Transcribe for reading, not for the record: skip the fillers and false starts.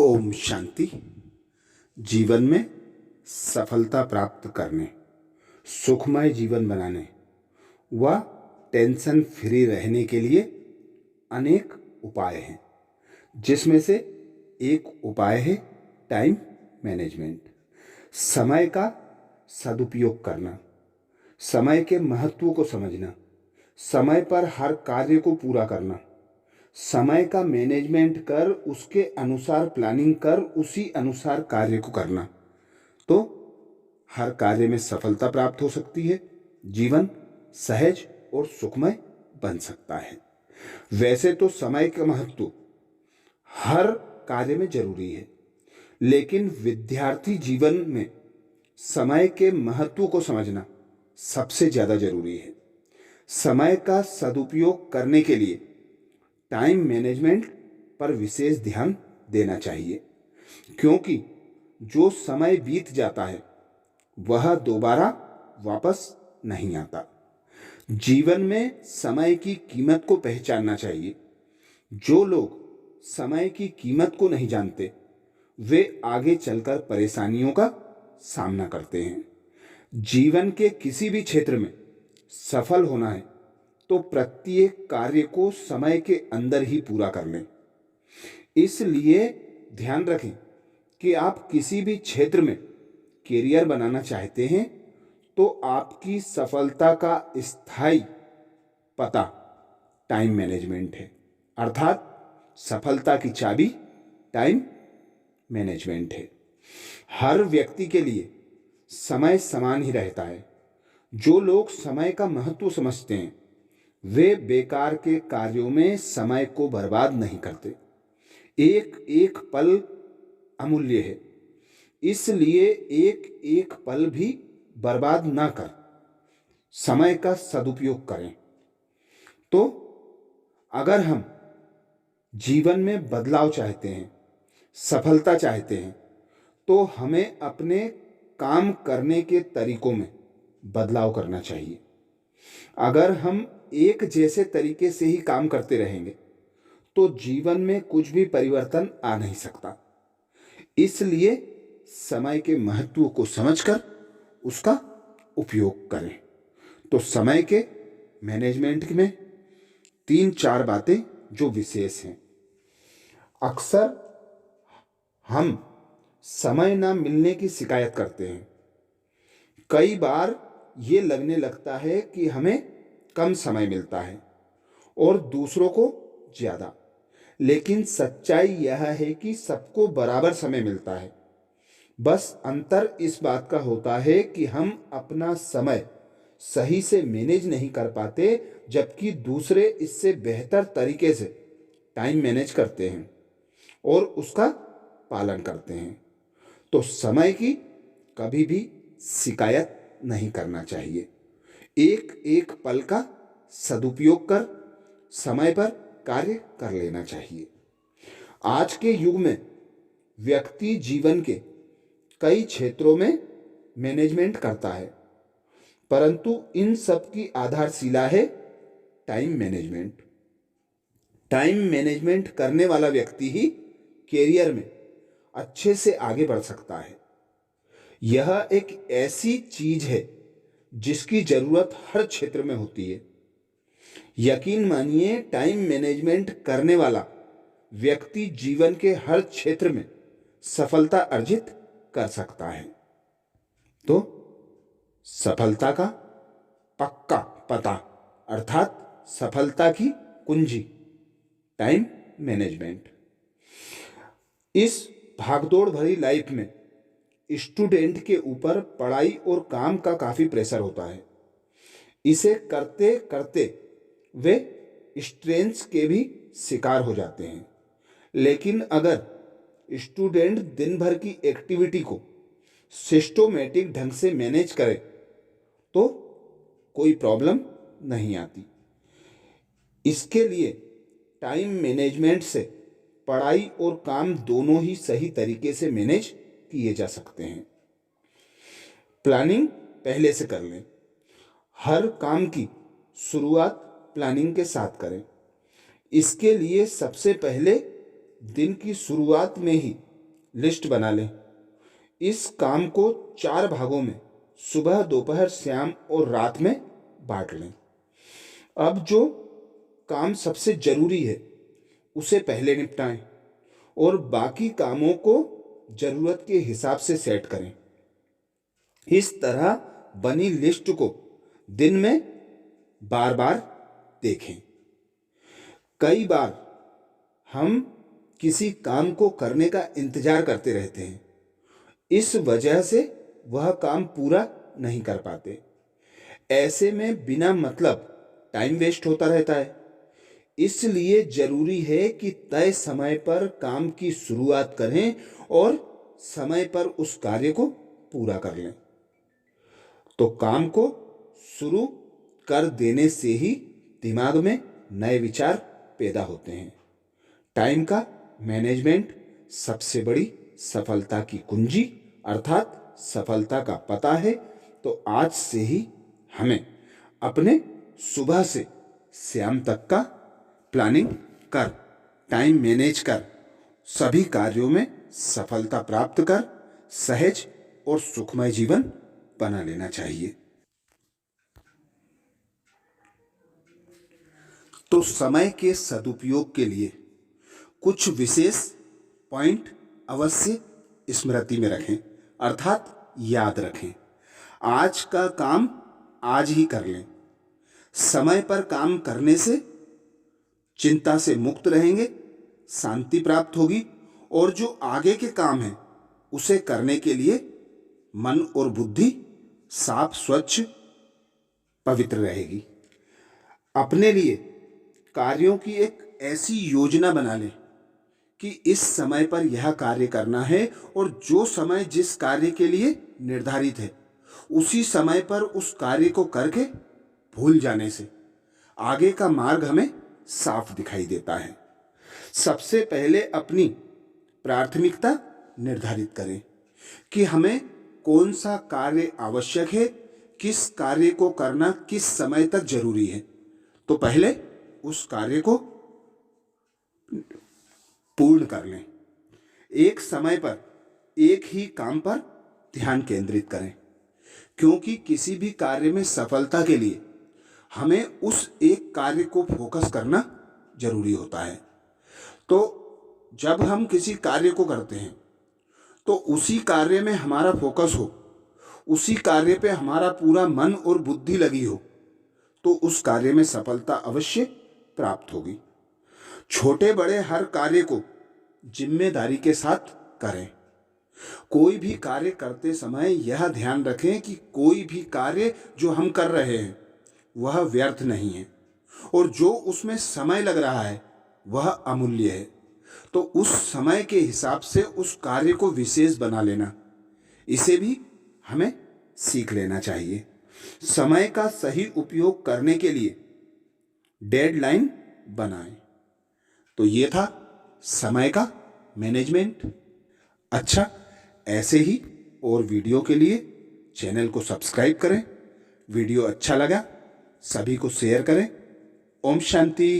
ओम शांति। जीवन में सफलता प्राप्त करने, सुखमय जीवन बनाने व टेंशन फ्री रहने के लिए अनेक उपाय हैं, जिसमें से एक उपाय है टाइम मैनेजमेंट। समय का सदुपयोग करना, समय के महत्व को समझना, समय पर हर कार्य को पूरा करना, समय का मैनेजमेंट कर उसके अनुसार प्लानिंग कर उसी अनुसार कार्य को करना, तो हर कार्य में सफलता प्राप्त हो सकती है। जीवन सहज और सुखमय बन सकता है। वैसे तो समय का महत्व हर कार्य में जरूरी है, लेकिन विद्यार्थी जीवन में समय के महत्व को समझना सबसे ज्यादा जरूरी है। समय का सदुपयोग करने के लिए टाइम मैनेजमेंट पर विशेष ध्यान देना चाहिए, क्योंकि जो समय बीत जाता है वह दोबारा वापस नहीं आता। जीवन में समय की कीमत को पहचानना चाहिए। जो लोग समय की कीमत को नहीं जानते वे आगे चलकर परेशानियों का सामना करते हैं। जीवन के किसी भी क्षेत्र में सफल होना है तो प्रत्येक कार्य को समय के अंदर ही पूरा कर लें। इसलिए ध्यान रखें कि आप किसी भी क्षेत्र में करियर बनाना चाहते हैं तो आपकी सफलता का स्थायी पता टाइम मैनेजमेंट है, अर्थात सफलता की चाबी टाइम मैनेजमेंट है। हर व्यक्ति के लिए समय समान ही रहता है। जो लोग समय का महत्व समझते हैं वे बेकार के कार्यों में समय को बर्बाद नहीं करते। एक एक पल अमूल्य है, इसलिए एक एक पल भी बर्बाद ना कर समय का सदुपयोग करें। तो अगर हम जीवन में बदलाव चाहते हैं, सफलता चाहते हैं, तो हमें अपने काम करने के तरीकों में बदलाव करना चाहिए। अगर हम एक जैसे तरीके से ही काम करते रहेंगे तो जीवन में कुछ भी परिवर्तन आ नहीं सकता। इसलिए समय के महत्व को समझकर उसका उपयोग करें। तो समय के मैनेजमेंट में 3-4 बातें जो विशेष हैं। अक्सर हम समय ना मिलने की शिकायत करते हैं। कई बार ये लगने लगता है कि हमें कम समय मिलता है और दूसरों को ज्यादा, लेकिन सच्चाई यह है कि सबको बराबर समय मिलता है। बस अंतर इस बात का होता है कि हम अपना समय सही से मैनेज नहीं कर पाते, जबकि दूसरे इससे बेहतर तरीके से टाइम मैनेज करते हैं और उसका पालन करते हैं। तो समय की कभी भी शिकायत नहीं करना चाहिए। एक एक पल का सदुपयोग कर समय पर कार्य कर लेना चाहिए। आज के युग में व्यक्ति जीवन के कई क्षेत्रों में मैनेजमेंट करता है, परंतु इन सब की आधारशिला है टाइम मैनेजमेंट। टाइम मैनेजमेंट करने वाला व्यक्ति ही कैरियर में अच्छे से आगे बढ़ सकता है। यह एक ऐसी चीज है जिसकी जरूरत हर क्षेत्र में होती है। यकीन मानिए, टाइम मैनेजमेंट करने वाला व्यक्ति जीवन के हर क्षेत्र में सफलता अर्जित कर सकता है। तो सफलता का पक्का पता अर्थात सफलता की कुंजी टाइम मैनेजमेंट। इस भागदौड़ भरी लाइफ में स्टूडेंट के ऊपर पढ़ाई और काम का काफी प्रेशर होता है। इसे करते करते वे स्ट्रेस के भी शिकार हो जाते हैं। लेकिन अगर स्टूडेंट दिन भर की एक्टिविटी को सिस्टमैटिक ढंग से मैनेज करे तो कोई प्रॉब्लम नहीं आती। इसके लिए टाइम मैनेजमेंट से पढ़ाई और काम दोनों ही सही तरीके से मैनेज किए जा सकते हैं। प्लानिंग पहले से कर लें। हर काम की शुरुआत प्लानिंग के साथ करें। इसके लिए सबसे पहले दिन की शुरुआत में ही लिस्ट बना लें। इस काम को 4 भागों में सुबह, दोपहर, शाम और रात में बांट लें। अब जो काम सबसे जरूरी है उसे पहले निपटाएं और बाकी कामों को जरूरत के हिसाब से सेट करें। इस तरह बनी लिस्ट को दिन में बार बार देखें। कई बार हम किसी काम को करने का इंतजार करते रहते हैं, इस वजह से वह काम पूरा नहीं कर पाते। ऐसे में बिना मतलब टाइम वेस्ट होता रहता है। इसलिए जरूरी है कि तय समय पर काम की शुरुआत करें और समय पर उस कार्य को पूरा कर लें। तो काम को शुरू कर देने से ही दिमाग में नए विचार पैदा होते हैं। टाइम का मैनेजमेंट सबसे बड़ी सफलता की कुंजी अर्थात सफलता का पता है। तो आज से ही हमें अपने सुबह से शाम तक का प्लानिंग कर, टाइम मैनेज कर, सभी कार्यों में सफलता प्राप्त कर सहज और सुखमय जीवन बना लेना चाहिए। तो समय के सदुपयोग के लिए कुछ विशेष पॉइंट अवश्य स्मृति में रखें अर्थात याद रखें। आज का काम आज ही कर लें। समय पर काम करने से चिंता से मुक्त रहेंगे, शांति प्राप्त होगी और जो आगे के काम हैं उसे करने के लिए मन और बुद्धि साफ, स्वच्छ, पवित्र रहेगी। अपने लिए कार्यों की एक ऐसी योजना बना लें कि इस समय पर यह कार्य करना है और जो समय जिस कार्य के लिए निर्धारित है उसी समय पर उस कार्य को करके भूल जाने से आगे का मार्ग हमें साफ दिखाई देता है। सबसे पहले अपनी प्राथमिकता निर्धारित करें कि हमें कौन सा कार्य आवश्यक है, किस कार्य को करना किस समय तक जरूरी है। तो पहले उस कार्य को पूर्ण कर लें। एक समय पर एक ही काम पर ध्यान केंद्रित करें, क्योंकि किसी भी कार्य में सफलता के लिए हमें उस एक कार्य को फोकस करना जरूरी होता है। तो जब हम किसी कार्य को करते हैं तो उसी कार्य में हमारा फोकस हो, उसी कार्य पे हमारा पूरा मन और बुद्धि लगी हो, तो उस कार्य में सफलता अवश्य प्राप्त होगी। छोटे बड़े हर कार्य को जिम्मेदारी के साथ करें। कोई भी कार्य करते समय यह ध्यान रखें कि कोई भी कार्य जो हम कर रहे हैं वह व्यर्थ नहीं है और जो उसमें समय लग रहा है वह अमूल्य है। तो उस समय के हिसाब से उस कार्य को विशेष बना लेना, इसे भी हमें सीख लेना चाहिए। समय का सही उपयोग करने के लिए डेडलाइन बनाएं। तो ये था समय का मैनेजमेंट। अच्छा, ऐसे ही और वीडियो के लिए चैनल को सब्सक्राइब करें। वीडियो अच्छा लगा सभी को शेयर करें। ओम शांति।